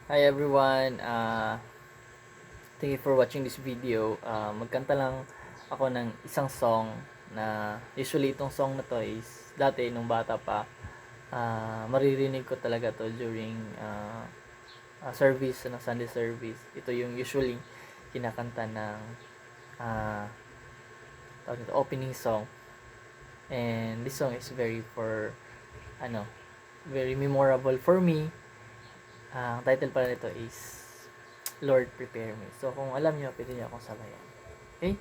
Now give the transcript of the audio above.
Hi everyone, thank you for watching this video. Magkanta lang ako ng isang song na usually itong song na to is dati nung bata pa, maririnig ko talaga to during service, ng Sunday service. Ito yung usually kinakanta ng uh, opening song. And this song is ano, very memorable for me. Ang title pala nito is Lord Prepare Me. So kung alam niyo, pwede niyo akong sabayan. Okay?